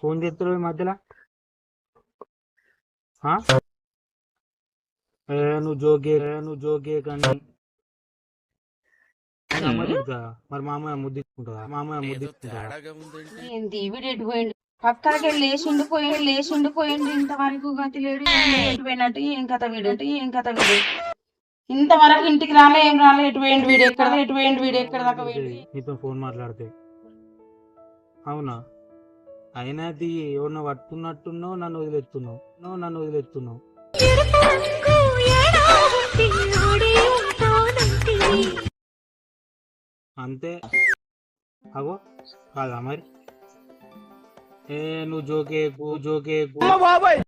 Phone చేస్తారు ఈ మధ్యలో నువ్వు జోకే కానీ మరి మామయ్య ముద్దించుకుంటా ఏంది వీడెటు పోయిండు పక్కకి లేచిండిపోయిండు ఇంతవరకు గతి లేడు ఎటు పోయినట్టు ఏం కథ వీడు ఇంతవరకు ఇంటికి రాలే ఏం రాలే ఎటు పోయిండు వీడు ఎక్కడ దాకా పోయిండు నీతో ఫోన్ మాట్లాడితే అవునా అయినా అది ఎవరినో పట్టుకున్నట్టున్నావు నన్ను వదిలేస్తున్నావు అంతే అగో కాదా మరి నువ్వు జోకేకు బాబాయ్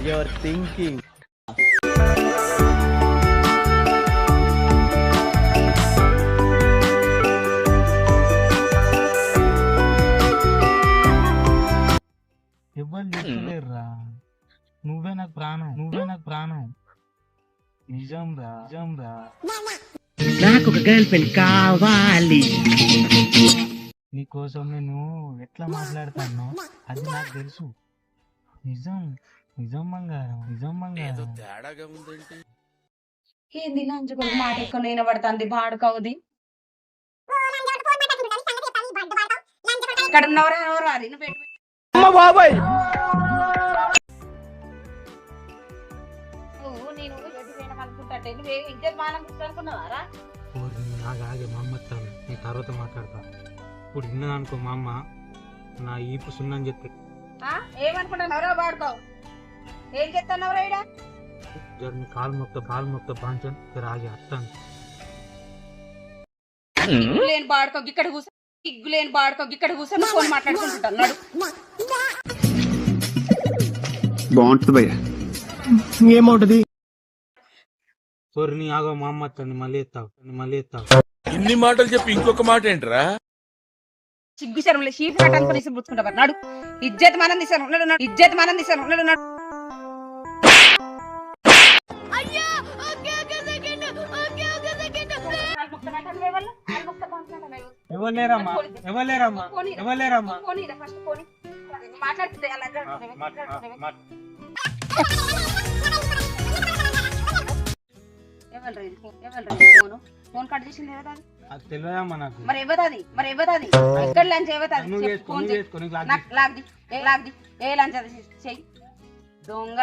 you're thinking ఎవరు చెప్పలేరురా నువ్వే నాకు ప్రాణం నిజం రా నాకు ఒక గర్ల్ ఫ్రెండ్ కావాలి నీకోసం నేను ఎట్లా మాట్లాడతాను అది నాకు తెలుసు నిజం బంగారం తేడాగా ఉందంటే ఏంది లంచుకోడు మాట ఎక్కువ నేను పడుతుంది బాడుకవుది ఇక్కడ ఉన్నవరా ఎవరు అది నువ్వు పెట్టు బాబాయ్ నేను అనుకుంటే నువ్వు ఇద్దరు మానం అనుకున్నావారా ఆగే మా అమ్మ వస్తాను నీ తర్వాత మాట్లాడతా ఇప్పుడు విన్నదనుకో మా అమ్మ నా ఈపు సున్నని చెప్పి ఏమనుకుంటున్నావురా బాడుకోవు ఏం చెప్తున్నావురా ఈడ నీ కాలు మొత్తం బాంచన్ ఆగి వస్తాను లేని బాడుకో ఇక్కడ కూర్చొని ఫోన్ మాట్లాడుకుంటున్నాడు బాగుంటుంది భయ్య ఏమవుతుంది సోరి నీ ఆగో మా అమ్మ వస్తాను మళ్ళీ ఎత్తావు ఇన్ని మాటలు చెప్పి ఇంకొక మాట ఏంట్రా సిగ్గు శరంలో షీప్ కట్టాలని తీసుకుంటా నాడు ఇజ్జత్ మనం తీసాను నాడు ఎవలేరమ్మా మాట్లాడుతుంది ఫోన్ కట్ చేసింది తెలియదమ్మా నాకు మరి ఇవ్వదు ఎక్కడ లంచ్ లాగ్ది ఏ లంచ్ అది చెయ్యి దొంగ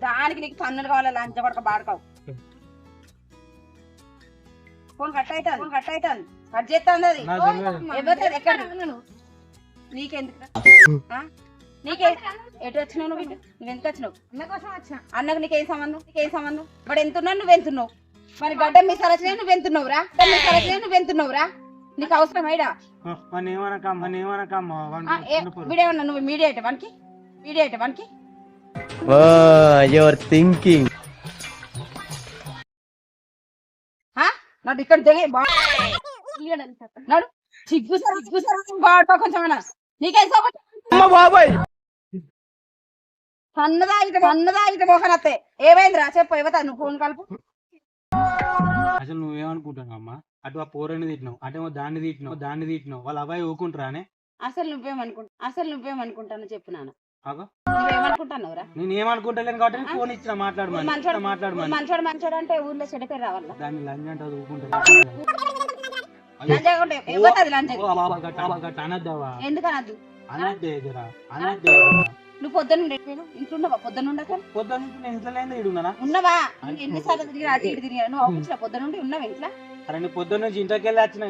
దానికి నీకు పన్నులు కావాలి లంచ్ పడక బాడకావు ఫోన్ కట్ అవుతాను కట్ చేస్తాను అది ఇవ్వదు ఎక్కడ నీకెందుకు ఎటు వచ్చినావు నువ్వు నువ్వు ఎంత వచ్చినావు అన్నకు నీకేం సంబంధం వాడు ఎంత ఉన్నావు నువ్వు ఎంతున్నావు మరి గడ్డ మీ సరచనే నువ్వు ఎంతున్నావురా నీకు అవసరం అయిడా వీడేమన్నా నువ్వు మీడియేట్ వానికి you're thinking నాడు ఇక్కడ నాడు సిగ్గు బాడుకో కొంచెం నీకేం బాబాయ్ సన్నదాగితే మోహనత్తే ఏమైందిరా చెప్పు ఇవ్వతా నువ్వు ఫోన్ కలుపు అసలు నువ్వేమనుకుంటావు అమ్మా అటు ఆ పోరని తిట్టినావు అటేమో దాన్ని తిట్టినావు వాళ్ళ అబ్బాయి ఊకుంటారా అసలు నువ్వేమనుకుంటాను చెప్పు నాన్న నువ్వేమనుకుంటున్నావురా నేను ఏమనుకుంటలేను కాబట్టి ఫోన్ ఇచ్చిన మాట్లాడమని మంచోడు అంటే ఊర్లో చెడ్డ పేరు రావాలా దాన్ని లంచ్ అంటే అనద్దావా ఎందుకనద్దు అనద్దే నువ్వు పొద్దున్న ఇంట్లో పొద్దున్న ఇంట్లో ఉన్నవా ఎన్నిసార్లు తిరిగి నువ్వు అవుపించిన పొద్దునుండి ఉన్నావు ఇంట్లో అరే నీ పొద్దున్న నుంచి ఇంటకెళ్ళి వచ్చిన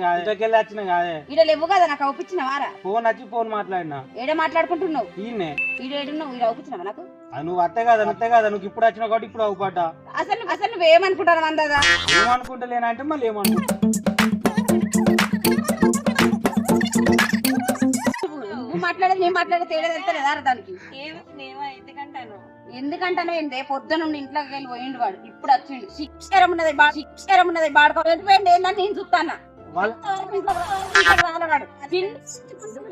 కాదే ఈడ లేవు కదా నాకు అవుపించిన వారా ఫోన్ వచ్చి ఫోన్ మాట్లాడినా ఏడ మాట్లాడుకుంటున్నావు ఈయనే ఈడేడున్నావు ఈడ అవుపించినావా నాకు నువ్వు అత్తే కదా నువ్వు ఇప్పుడు వచ్చినావు కాబట్టి ఇప్పుడు అవుపడ్డా అసలు నువ్వేమనుకుంటావు అందదా ఏమనుకుంటలేనంటే మళ్ళీ ఏమనుకుంటా మాట్లాడేది నేను మాట్లాడే తేడా తెలుస్తలేదా దానికి ఎందుకంటాను ఏంటే పొద్దున ఇంట్లోకి వెళ్ళి పోయిండు వాడు ఇప్పుడు వచ్చిండు శిక్షరం ఉన్నది బాడుకోపోయింది ఏంటని నేను చూస్తాను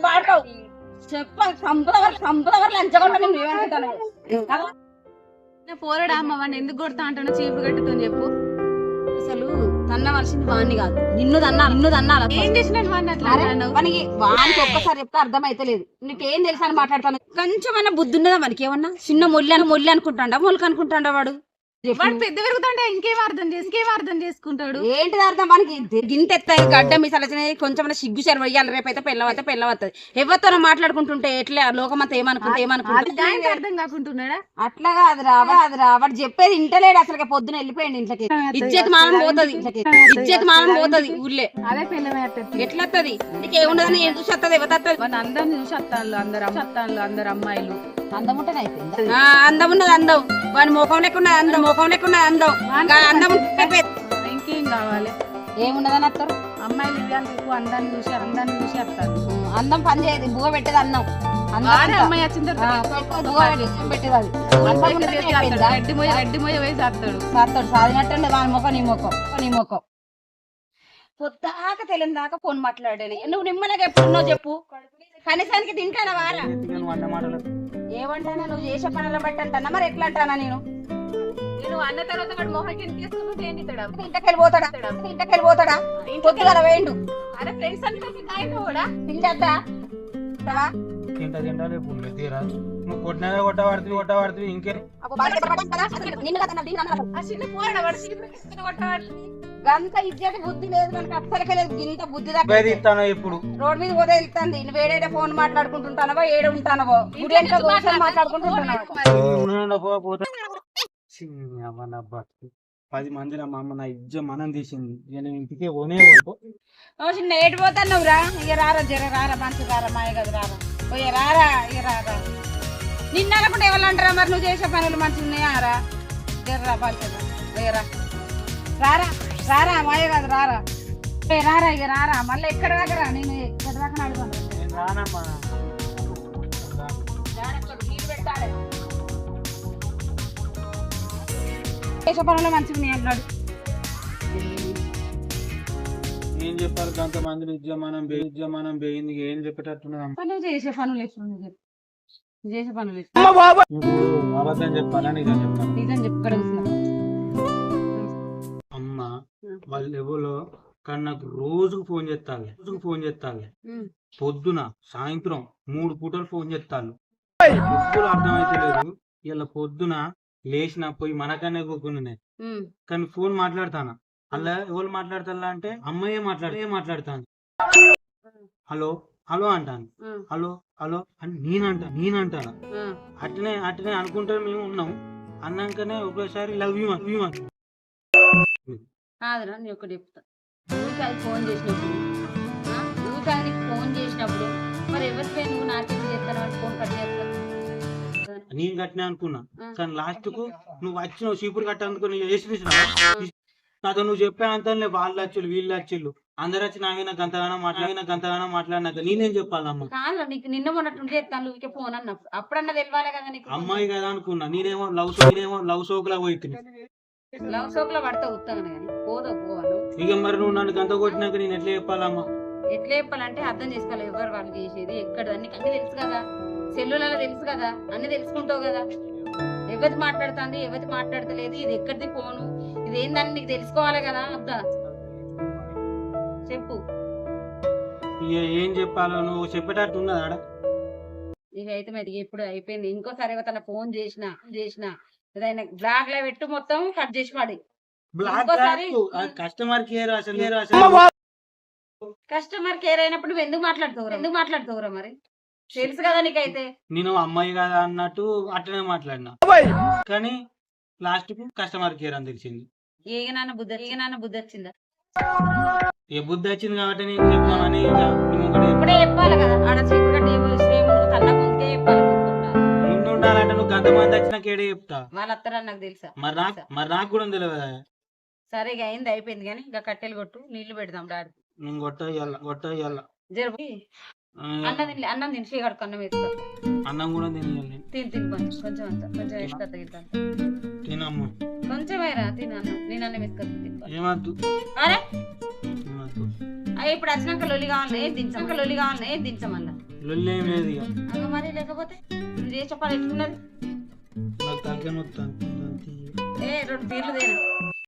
బాడుకోవు పోరాడా అమ్మ వాడిని ఎందుకు కొడతా అంటానో చీపురు కట్టుతో చెప్పు. అసలు తన్నవలసింది వాడిని కాదు, నిన్ను తన్నాలి. ఏం చేసినాడు వాడిని అట్లా? వానికి ఒక్కసారి చెప్తే అర్థమైతలేదు. నీకేం తెలుసు అని మాట్లాడతాను. కొంచెమన్నా బుద్ధి ఉన్నదా మనకి? ఏమన్నా చిన్న మొల్లి అనుకుంటాడా, మొలక అనుకుంటాడా? వాడు పెద్ద పెరుగుతుంటే ఇంకేం అర్థం చేసుకుంటాడు. ఏంటిది అర్థం? మనకి గింత ఎత్తాయి గడ్డ మీసాలు కొంచెం సిగ్గు చెరు వెయ్యాలి. రేపైతే పెళ్ళవత్తది. ఎవరితో మాట్లాడుకుంటుంటే ఎట్లా లోకమంతా ఏమనుకుంటా అర్థం కాకుంటున్నాడా? అట్లా కాదురా వాడు చెప్పేది ఇంటలేడు. అసలు పొద్దున వెళ్ళిపోయింది ఇంట్లోకి. ఇజ్జత్ మానం పోతుంది ఊళ్ళే. అదే పెళ్ళి ఎట్లా వస్తుంది? నీకేముండదని ఏం చూసి వస్తుంది? ఎవరు అందరం చూసి వస్తాను. అందరు అమ్మాయిలు అందం ఉంటేనే అయిపోయింది. అందం ఉన్నది అందం. వాడి ముఖం లేకున్నది అందం. అందం ఇంకేం కావాలి? ఏమున్నదని వస్తారు అమ్మాయిలు? ఎక్కువ అందాన్ని చూసి వస్తారు. అందం పని చేయదు. బువ్వ పెట్టేది అన్నం. అమ్మాయి వచ్చిన పెట్టేది రెడ్డి మొయ్య వేసి చేస్తాడు. సాధినట్టండి వాని ముఖం నీ ముఖం. పొద్దాక తెలియని దాకా ఫోన్ మాట్లాడాను. నువ్వు నిమ్మలగా ఎప్పుడున్నావు చెప్పు. కనీసానికి తింటానా వారా? ఏమంటానా? నువ్వు చేసే పనుల బట్టి అంటానా? మరి ఎట్లా అంటానా? నేను అన్న తర్వాత వాడు మొహం ఇంటకెళ్ళి పోతాడా? పొద్దుగా వేయండు. అరే ఫ్రెండ్స్ కూడా తింటా నువ్వు కొట్టబడుతుంది ఇంకే గంత ఇజ్జత బుద్ధి లేదు మనకి. అస్సలకే లేదు. ఇంత బుద్ధి ఇస్తాను. ఇప్పుడు రోడ్ మీద పోతే వెళ్తాంది. నువ్వు ఏడేడే ఫోన్ మాట్లాడుకుంటుంటానవో ఏడు ఉంటానవో మాట్లాడుకుంటుంటానవో. 10 మందిలో మా అమ్మ నా ఇజ్జ మనం తీసింది. నేను ఇంటికే పోనే చిన్న ఏడు పోతాను రా. ఇక రారా రారా మంచి రారా మాయ కదా రారా. పోయే రారా ఇక రారా. నిన్న అనుకుంటే ఎవరు అంటారా? మరి నువ్వు చేసే పనులు మంచిగా ఉన్నాయా రా? జర్రా పంచరా పోయరా. రారా మాయ కాదు రారా. రారా ఇక రారా. మళ్ళీ ఎక్కడ దగ్గర నేను ఎక్కడ దాకా అడుగుతాను. రానమ్మా. పెట్టాలి చేసే పనులు మంచిగా ఉన్నాయి అన్నాడు. ఏం చెప్పారు? కొంతమంది ఉద్యమానం పోయింది. ఏం చెప్పేటట్టున్నా నువ్వు చేసే పనులు ఎప్పుడు చేసే పనులు అబద్ధం చెప్పాలా నిజం చెప్పాలి? నిజం చెప్పగలుగుతున్నా. అమ్మ వాళ్ళు ఎవరో కానీ నాకు రోజుకు ఫోన్ చేస్తాను. పొద్దున సాయంత్రం 3 పూటలు ఫోన్ చేస్తాను. ఎప్పుడు అర్థమైతే లేదు. ఇలా పొద్దున లేచిన పోయి మనకనే కూకున్నాయి కానీ ఫోన్ మాట్లాడతాను. అలా ఎవరు మాట్లాడతా అంటే అమ్మాయే మాట్లాడతాను. హలో అంటాను. హలో అని నేనంటాను. అట్నే అనుకుంటే మేము ఉన్నాం. అన్నాకనే ఒకసారి లవ్ యూ కాదురా. నేను ఒకటి చెప్తా. ఫోన్ చేసినప్పుడు మరి ఎవరికై నువ్వు నాకేం చేస్తాను ఫోన్ కట్ చేస్తాను. నేను కట్టినా అనుకున్నా కానీ లాస్ట్ కు నువ్వు వచ్చినావు చీపురు కట్టనుకుని వేసి నాతో నువ్వు చెప్పానంత వాళ్ళు వచ్చిళ్ళు వీళ్ళు వచ్చిళ్ళు అందరు వచ్చి నాగైనా గంతగానో మాట్లాడినాక నేనేం చెప్పాలమ్మా? కాదు నీకు నిన్న మొన్నట్టు చేస్తాను ఫోన్ అన్నప్పుడు అప్పుడన్నా తెలియాలి కదా నీకు. అమ్మాయి కదా అనుకున్నా. నేనేమో లవ్ సోకులా పోయి లవ్ సోకులో పడతా ఉత్తాను కానీ పోవాలి. ఇక మరి నువ్వు నన్ను గంత కొట్టినాక నేను ఎట్లా చెప్పాలమ్మా? ఎట్లా చెప్పాలంటే అర్థం చేసుకోవాలి. ఎవరు వాళ్ళు చేసేది ఎక్కడ అన్ని తెలుసు కదా. సెల్లులలో తెలుసు కదా. అన్ని తెలుసుకుంటావు కదా. ఎవరి మాట్లాడుతుంది ఎవరి మాట్లాడతలేదు. ఇది ఎక్కడిది ఫోను ఇది ఏందని నీకు తెలుసుకోవాలి కదా. అద్దా చెప్పు. ఏం చెప్పాలో నువ్వు చెప్పేటట్టు ఉన్నదా? ఇక అయితే మరి ఇప్పుడు అయిపోయింది. ఇంకోసారి తన ఫోన్ చేసిన ఏదైనా బ్లాక్ లో పెట్టు మొత్తం కట్ చేసి పడి. కస్టమర్ కేర్ అయినప్పుడు నువ్వు ఎందుకు మాట్లాడుతావురా? మరి తెలుసు కదా నీకైతే. నేను అమ్మాయి కదా అన్నట్టు అట్లనే మాట్లాడినా కానీ లాస్ట్ కు కస్టమర్ కేర్ అని తెలిసింది. ఏగనాన్న బుద్ధి వచ్చిందా? ఏ బుద్ధి వచ్చింది కాబట్టి నేను చెప్తామని ఇప్పుడే చెప్పాలి కదా. ఆడ ముందు ఉండాలంటే నువ్వు గంతమంది వచ్చినా కేడే చెప్తా. వాళ్ళు వస్తారని నాకు తెలుసా? మరి నాకు కూడా తెలియదు. సరే ఇక అయింది అయిపోయింది కానీ ఇంకా కట్టెలు కొట్టు నీళ్లు పెడదాం డాడీ. నేను గొట్ట జరుపు అన్నం తిని శ్రీగడుకు అన్నం వేసుకో. అన్నం కూడా తిని కొంచెం అంతా కొంచెం వేసుకొస్తాను. తినమ్మా కొంచెం వేరా తిని అన్నం నేను అన్నం వేసుకొస్తాను. ఏమద్దు అరే ఇప్పుడు వచ్చినాక లొల్లి కావాలి దించమల్లా లొల్లి ఏం లేదు ఇక మరి లేకపోతే ఇది చెప్పాలి ఎట్లున్నది నాకు తలకాయ నొత్తాను. 2 తీర్లు తేను